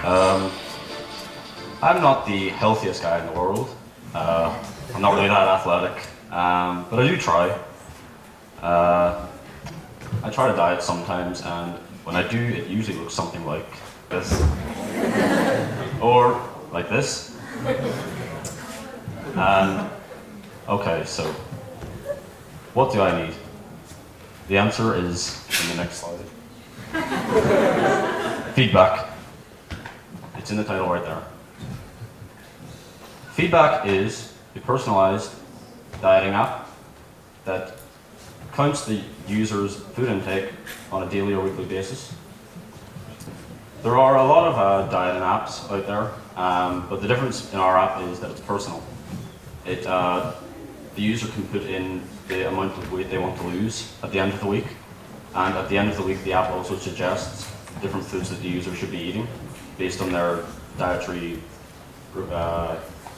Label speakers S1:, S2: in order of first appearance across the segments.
S1: Um, I'm not the healthiest guy in the world. I'm not really that athletic, but I do try. Uh, I try to diet sometimes, and when I do, it usually looks something like this, or like this. And okay, so what do I need? The answer is in the next slide. Feedback. It's in the title right there. Feedback is a personalized dieting app that counts the user's food intake on a daily or weekly basis. There are a lot of dieting apps out there, but the difference in our app is that it's personal. The user can put in the amount of weight they want to lose at the end of the week, and at the end of the week the app also suggests different foods that the user should be eating based on their dietary,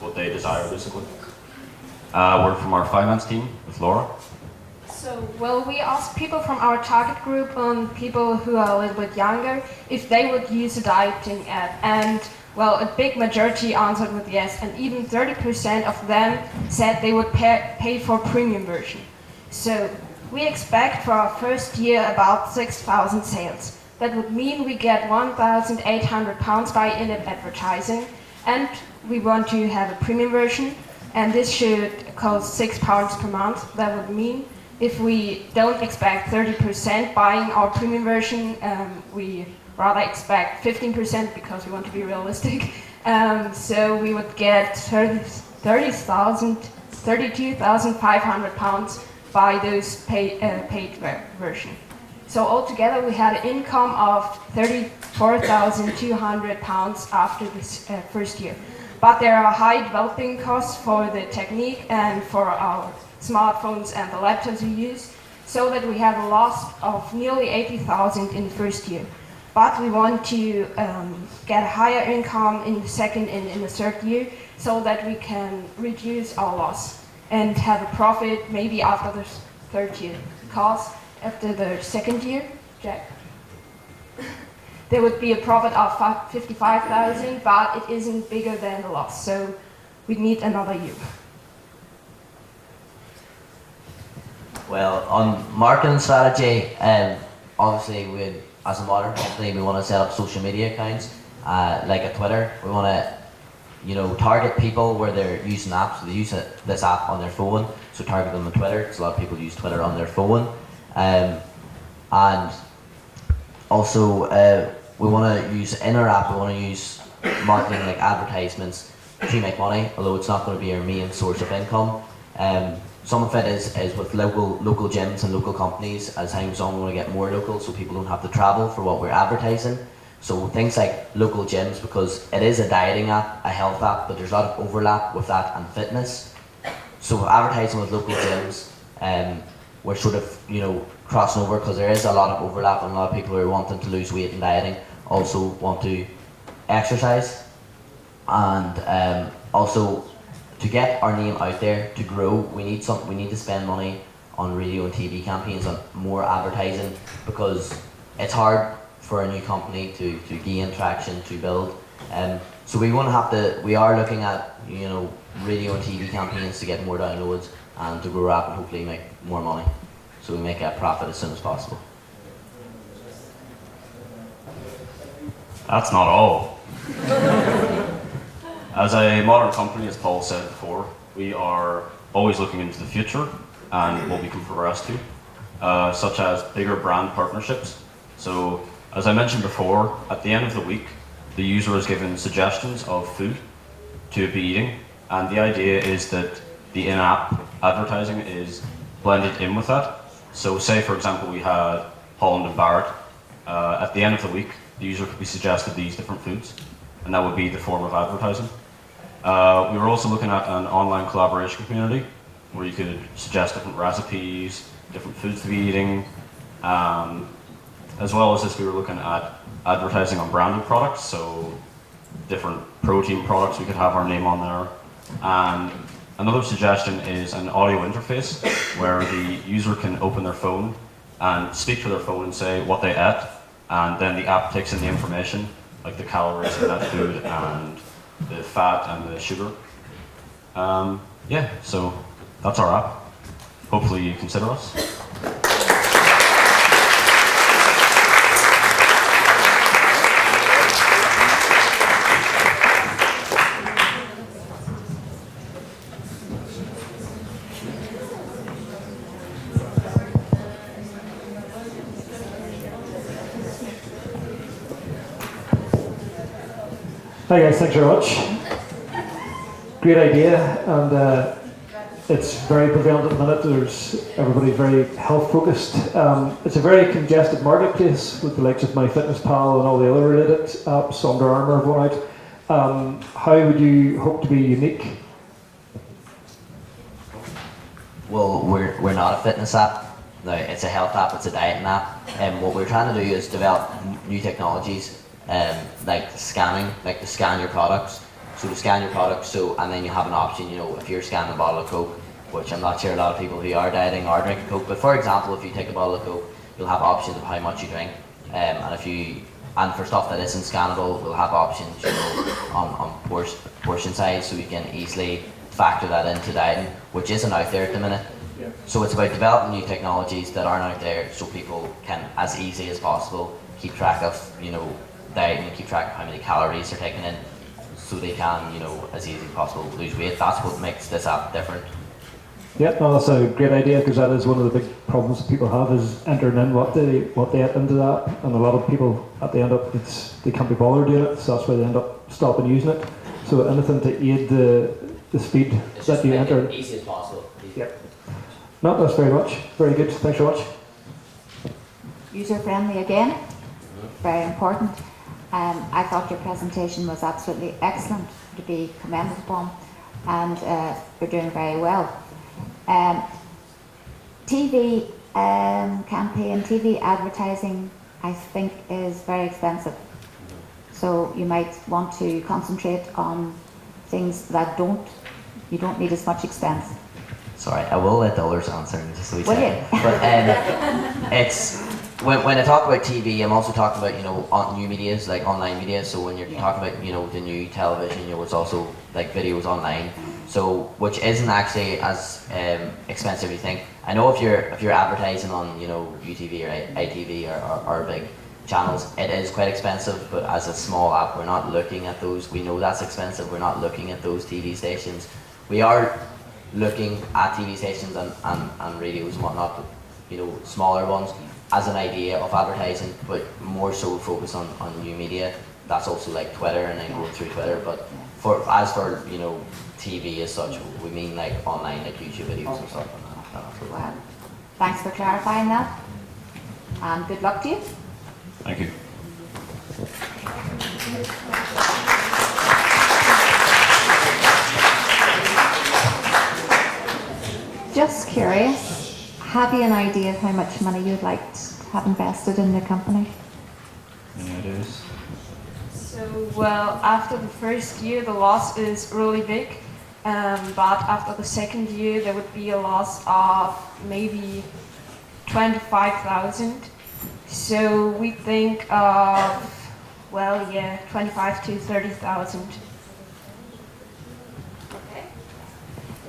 S1: what they desire basically. We're from our finance team with Laura.
S2: So, well, we asked people from our target group and people who are a little bit younger if they would use a dieting app, and well, a big majority answered with yes, and even 30% of them said they would pay for premium version. So we expect for our first year about 6,000 sales. That would mean we get £1,800 by in-app advertising, and we want to have a premium version, and this should cost £6 per month. That would mean if we don't expect 30% buying our premium version, we rather expect 15% because we want to be realistic. So we would get £32,500 by those paid version. So altogether we had an income of £34,200 after this first year. But there are high developing costs for the technique and for our smartphones and the laptops we use, so that we have a loss of nearly 80,000 in the first year. But we want to get a higher income in the second and in the third year, so that we can reduce our loss and have a profit maybe after the third year. Because after the second year, Jack, there would be a profit of 55,000, but it isn't bigger than the loss, so we need another year.
S3: Well, on marketing strategy, obviously as a modern company, we want to set up social media accounts, like a Twitter. We want to, target people where they're using apps. So they use this app on their phone, so target them on Twitter, because a lot of people use Twitter on their phone. And also, we want to use in our app. We want to use marketing like advertisements to make money, although it's not going to be our main source of income. Some of it is with local gyms and local companies. As time goes on, we want to get more local, so people don't have to travel for what we're advertising. So things like local gyms, because it is a dieting app, a health app, but there's a lot of overlap with that and fitness. So advertising with local gyms, we're sort of crossing over, because there is a lot of overlap, and a lot of people who are wanting to lose weight and dieting also want to exercise, and also to get our name out there, to grow, we need to spend money on radio and TV campaigns, on more advertising, because it's hard for a new company to gain traction, to build. So we are looking at radio and TV campaigns to get more downloads and to grow our app and hopefully make more money, so we make a profit as soon as possible.
S1: That's not all. As a modern company, as Paul said before, we are always looking into the future and what we can progress to, such as bigger brand partnerships. So, as I mentioned before, at the end of the week, the user is given suggestions of food to be eating, and the idea is that the in-app advertising is blended in with that. So say, for example, we had Holland and Barrett. At the end of the week, the user could be suggested these different foods, and that would be the form of advertising. We were also looking at an online collaboration community where you could suggest different recipes, different foods to be eating. As well as this, we were looking at advertising on branded products, so different protein products, we could have our name on there. And another suggestion is an audio interface where the user can open their phone and speak to their phone and say what they ate, and then the app takes in the information like the calories in that food and the fat and the sugar. Yeah, so that's our app. Hopefully you consider us.
S4: Hi guys, thanks very much. Great idea, and it's very prevalent at the minute. Everybody's very health focused. It's a very congested marketplace with the likes of MyFitnessPal and all the other related apps. Under Armour have one out. How would you hope to be unique?
S3: Well, we're not a fitness app. No, it's a health app. It's a dieting app. And what we're trying to do is develop new technologies. Like scanning, like to scan your products. So to scan your products, and then you have an option, if you're scanning a bottle of Coke, which I'm not sure a lot of people who are dieting are drinking Coke, but for example, if you take a bottle of Coke, you'll have options of how much you drink, and for stuff that isn't scannable, we'll have options, on portion size, so you can easily factor that into dieting, which isn't out there at the minute.
S4: Yeah.
S3: So it's about developing new technologies that aren't out there, so people can, as easy as possible, keep track of, dieting and keep track of how many calories they're taking in, so they can, as easy as possible lose weight. That's what makes this app different.
S4: Yeah, no, that's a great idea, because that is one of the big problems that people have, is entering in what they add into that, and a lot of people at the end up they can't be bothered doing it, so that's why they end up stopping using it. So anything to aid the speed
S3: It's
S4: that
S3: just
S4: you
S3: make
S4: enter.
S3: it easy as possible.
S4: Yeah. No, that's very much. Very good. Thanks very much.
S5: User friendly again, very important. I thought your presentation was absolutely excellent, to be commended upon, and you're doing very well. TV campaign, TV advertising, I think, is very expensive. So you might want to concentrate on things that you don't need as much expense.
S3: Sorry, I will let the others answer in just a wee
S5: Will you?
S3: second. But it's when I talk about TV, I'm also talking about on new medias, like online media. So when you're talking about the new television, it's also like videos online. So which isn't actually as expensive as you think. I know if you're advertising on UTV or ITV or big channels, it is quite expensive. But as a small app, we're not looking at those. We know that's expensive. We're not looking at those TV stations. We are looking at TV stations and radios and whatnot, smaller ones, as an idea of advertising, but more so focus on new media. That's also like Twitter and then going through Twitter. But for TV as such, we mean like online, like YouTube videos and stuff. And that.
S5: Well, thanks for clarifying that, and good luck to you.
S1: Thank you.
S5: Just curious, have you an idea of how much money you'd like to have invested in the company?
S1: Any ideas?
S2: So, well, after the first year, the loss is really big. But after the second year, there would be a loss of maybe 25,000. So we think of, 25 to 30,000.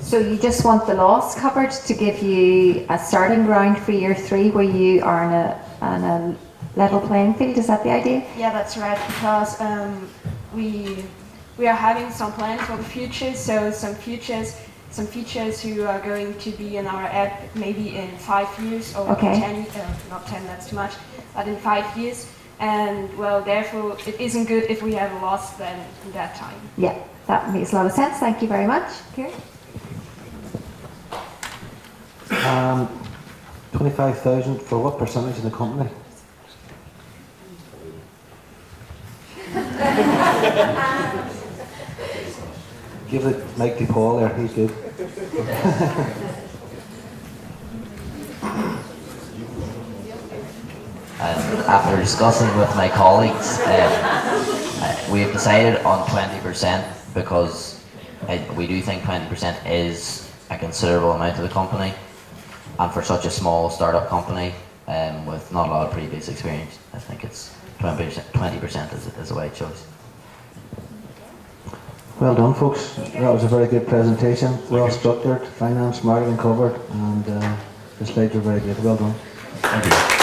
S5: So you just want the loss covered to give you a starting ground for year 3, where you are on a level playing field. Is that the idea?
S2: Yeah, that's right, because we are having some plans for the future, so some features who are going to be in our app maybe in 5 years or
S5: Okay.
S2: 10, not 10, that's too much, but in 5 years. And well, therefore, it isn't good if we have a loss then in that time.
S5: Yeah, that makes a lot of sense. Thank you very much. Kieran?
S6: 25,000 for what percentage of the company? Give the mic to Paul there, he's good.
S3: After discussing with my colleagues, we have decided on 20% because we do think 20% is a considerable amount of the company, and for such a small startup company with not a lot of previous experience, I think it's 20% is a wise choice.
S6: Well done, folks. That was a very good presentation. Well structured, finance, marketing covered, and the slides were very good. Well done.
S1: Thank you.